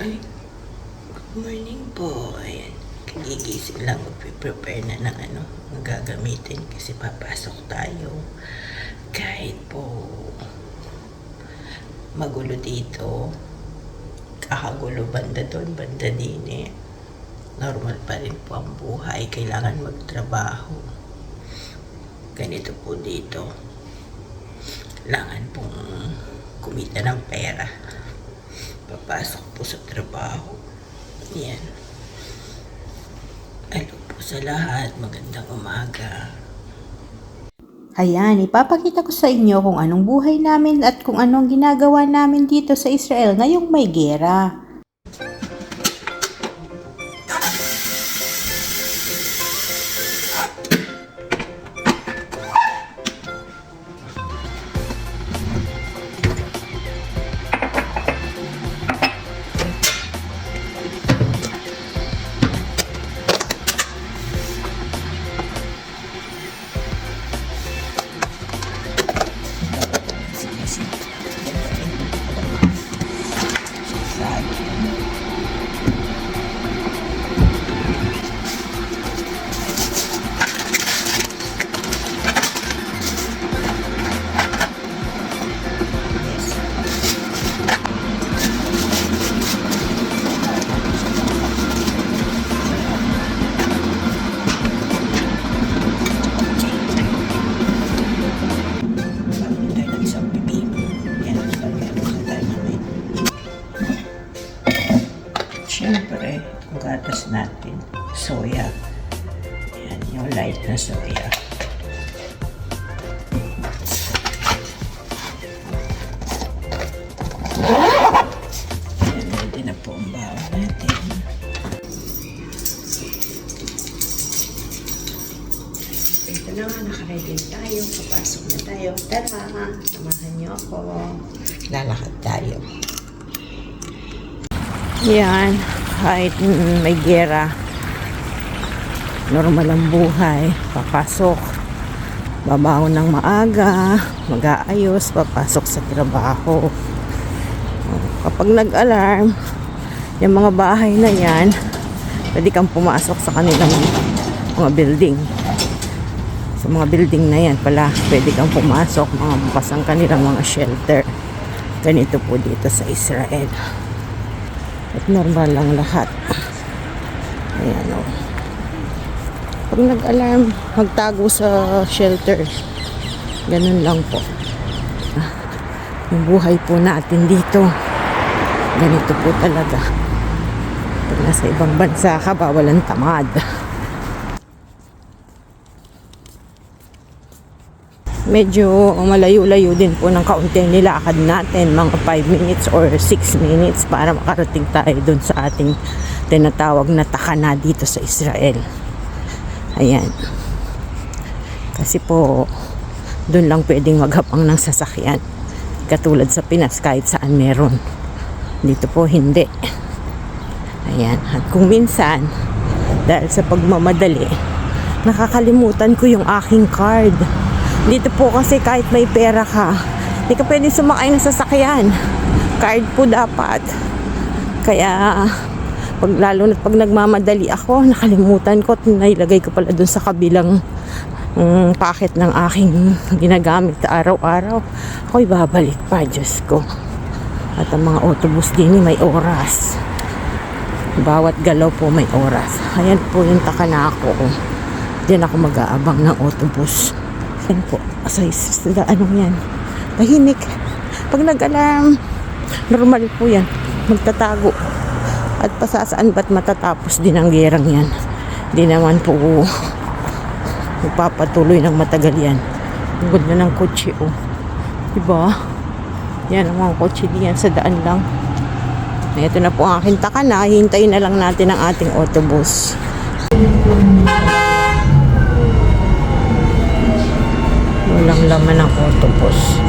Ay, good morning po. Ayan, kagigising lang. Prepare na ng ang gagamitin kasi papasok tayo. Kahit po magulo dito, kakagulo banda doon, banda din eh. Normal pa rin po ang buhay. Kailangan magtrabaho. Ganito po dito. Kailangan pong kumita ng pera. Papasok po sa trabaho. Yan. Hello po sa lahat. Magandang umaga. Ayan, ipapakita ko sa inyo kung anong buhay namin at kung anong ginagawa namin dito sa Israel ngayong may giyera. Siyempre, ang gatas natin, soya. Yan, yung light na soya. Yan, ready na po ang bawang natin. Ito na nga, nakaready tayo. Papasok na tayo. Tara, samahan niyo ako. Lalakad tayo. Yan, kahit may giyera, normal ang buhay. Papasok, babangon ng maaga, mag-aayos, papasok sa trabaho. Kapag nag-alarm, yung mga bahay na yan, pwede kang pumasok sa kanilang mga building. Sa mga building na yan pala, pwede kang pumasok, mga bukas ang kanilang mga shelter. Ganito po dito sa Israel. At normal lang lahat. Ayan o. Pag nag-alarm, magtago sa shelter. Ganun lang po. Yung buhay po natin dito, ganito po talaga. Pag nasa ibang bansa ka, bawalan tamad. Medyo malayo-layo din po ng kaunti nilakad natin, mga 5 minutes or 6 minutes para makarating tayo dun sa ating tinatawag na takana dito sa Israel. Ayan. Kasi po, dun lang pwedeng maghapang ng sasakyan. Katulad sa Pinas, kahit saan meron. Dito po hindi. Ayan. At kung minsan, dahil sa pagmamadali, nakakalimutan ko yung aking card. Dito po kasi kahit may pera ka, hindi ka pwede sumakay ng sasakyan. Card po dapat. Kaya, lalo na pag nagmamadali ako, nakalimutan ko at nailagay ko pala dun sa kabilang packet ng aking ginagamit araw-araw. Ako'y babalik pa, Diyos ko. At ang mga autobus din may oras. Bawat galaw po may oras. Ayan po yung takana ko. Diyan ako mag-aabang ng autobus. Yan po, yan, tahimik. Pag nag-alarm, normal po yan, magtatago. At pasasaan ba't matatapos din ang gerang yan. Di naman po magpapatuloy ng matagal yan. Ang ganda ng kotse, oh. Diba? Yan ang mga kotse diyan sa daan lang. Ito na po ang aking takana. Hintayin na lang natin ang ating autobus. Walang laman ng autobus.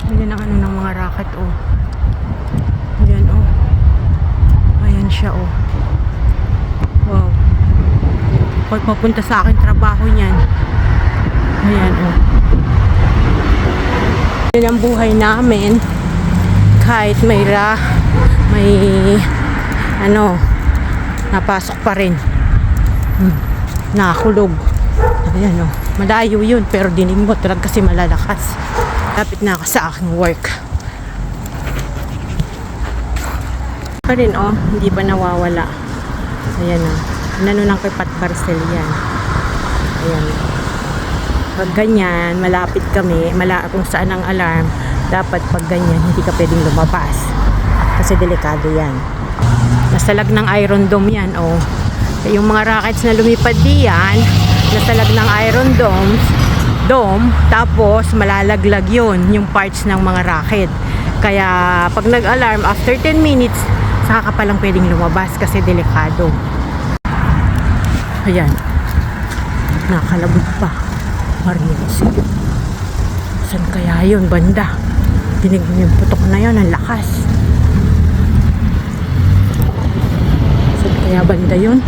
Ayan ang ng mga racket, oh. Ayan, oh. Ayan siya, oh. Wow. Pag papunta sa akin trabaho niyan. Ayan, oh. Yun ang buhay namin. Kahit may napasok pa rin. Nakakulog. Ayan o. Malayo yun, pero dinig mo talaga kasi malalakas. Lapit na ako sa aking work. Pa rin o, hindi pa nawawala. Ayan o. Nano lang kay Pat Barcel yan. Ayan. Pag ganyan, malapit kami, kung saan ang alarm, dapat pag ganyan, hindi ka pwedeng lumabas. Kasi delikado yan. Nasalag ng Iron Dome yan, o. Yung mga rockets na lumipad diyan, nasalag ng Iron Dome, tapos malalaglag yun, yung parts ng mga rocket. Kaya, pag nag-alarm, after 10 minutes, saka ka palang pwedeng lumabas kasi delikado. Ayan. Nakalabog pa. Marinos. Saan kaya yun, banda? Dinig mo yung putok na yun, ang lakas. Saan kaya banda yun?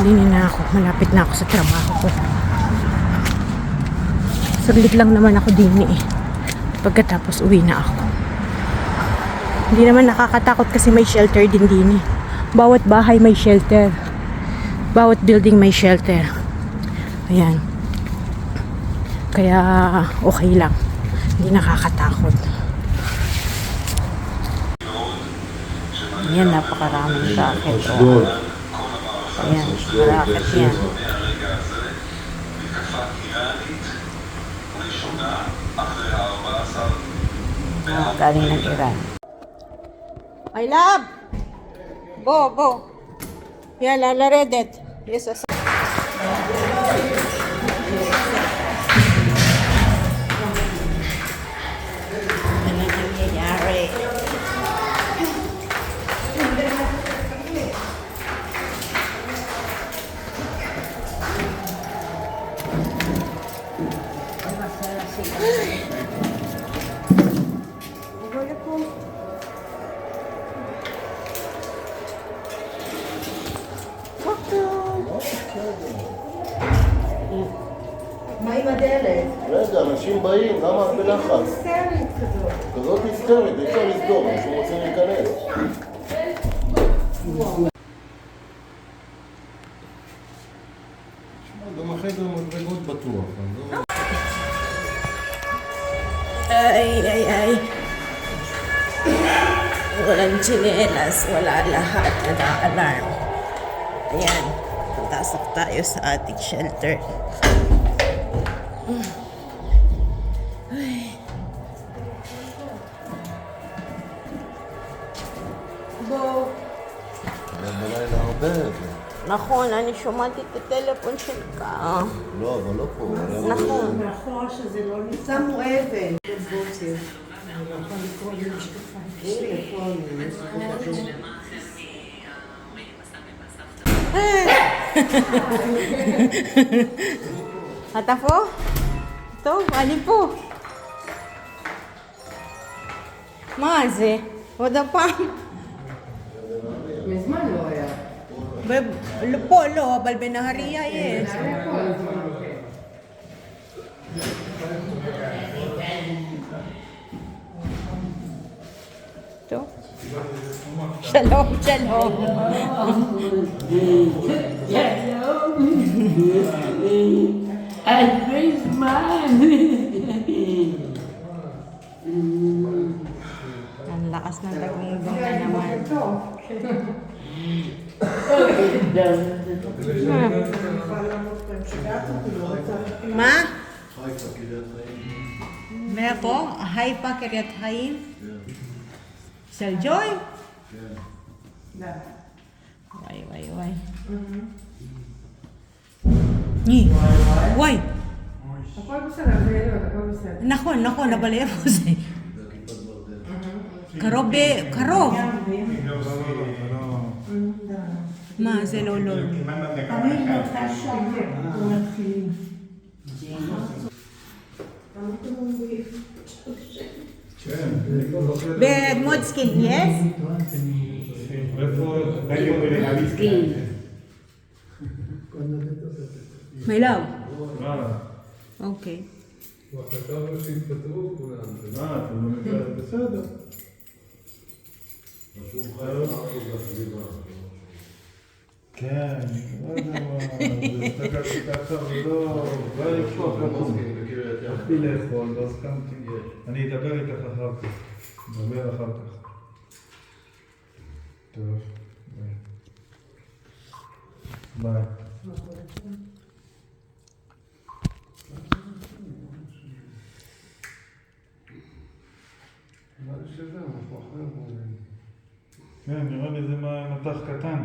Linin na ako. Malapit na ako sa trabaho ko. Saglit lang naman ako din eh. Pagkatapos uwi na ako. Hindi naman nakakatakot kasi may shelter din eh. Bawat bahay may shelter. Bawat building may shelter. Ayan. Kaya okay lang. Hindi nakakatakot. Ayan, napakaraming racket. Oh. Ayan, racket yan. Galing ng Iran. I love! Bo! Yan, lalaredet. Yes, as ano nangyayari? רגע, אנשים באים, למה את בלחץ? כזאת היסטרית, אי אפשר לסגור, אנשים רוצים להיכנס. גם החדר מדרגות בטוח. Ay. Walang tsinelas, wala lahat. Naka-alarm. Ayan. Pasok tayo sa ating shelter. Ay. Bo. בלילה הרבה. נכון, אני שומעת את הטלפון שלך. לא, אבל לא פה. נכון. נכון שזה לא שמו אבן בבוקר. יכול לקרוא לי משקפיים. הנה, פה אני אתה פה? טוב, אני פה. מה זה? עוד הפעם? מזמן לא היה. פה לא, אבל בנהריה יש. טוב. שלום. הרבה זמן. Ang lakas ng tagunggong na naman. מה? מאיפה? חיפה, קריית חיים? של ג'וי? וואי. וואי. הכל בסדר, הכל בסדר. נכון, אבל איפה זה? קרוב. מה, זה לא. אני נותן שם, מתחילים. במודסקין, יש? My love. מה? Okay. חשבנו שהתפטרו כולם. אתם במקרה בסדר. כן, לא יודע מה, זה הסתכלתי ככה ולא היה לי כוח לקום. הלכתי לאכול, לא הסכמתי. אני אדבר איתך אחר כך. נדבר אחר כך. טוב, ביי. ביי. כן, נראה לי זה מטח קטן.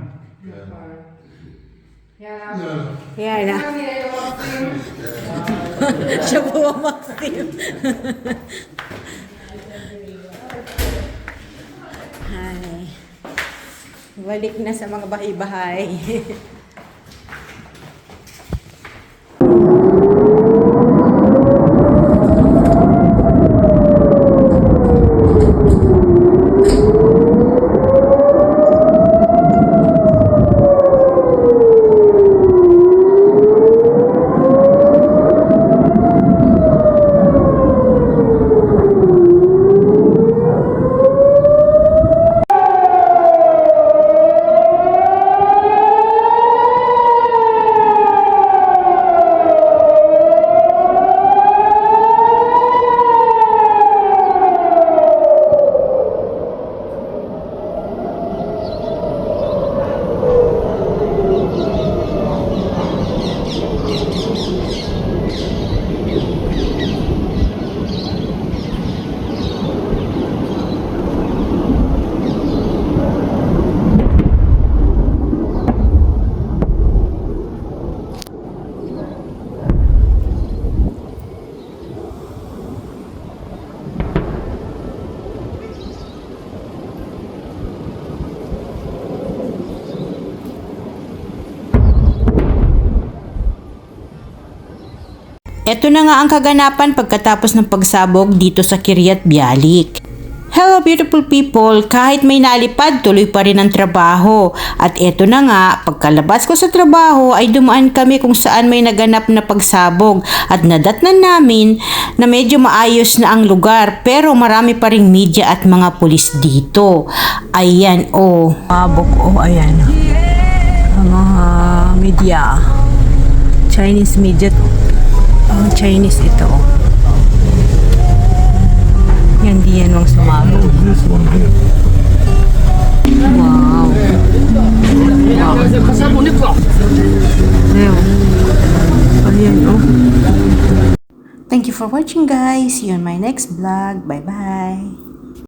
יאללה. שבוע מקסים. Hi. Balik na sa mga bahay-bahay. Ito na nga ang kaganapan pagkatapos ng pagsabog dito sa Kiryat Bialik. Hello beautiful people, kahit may nalipad, tuloy pa rin ang trabaho. At eto na nga, pagkalabas ko sa trabaho ay dumaan kami kung saan may naganap na pagsabog. At nadatnan namin na medyo maayos na ang lugar pero marami pa ring media at mga pulis dito. Ayan Mabok ayan. Ang mga media. Chinese media. Chinese ito. Yan diyan mga sumabog. Wow. Ayan Thank you for watching guys. See you on my next vlog. Bye bye.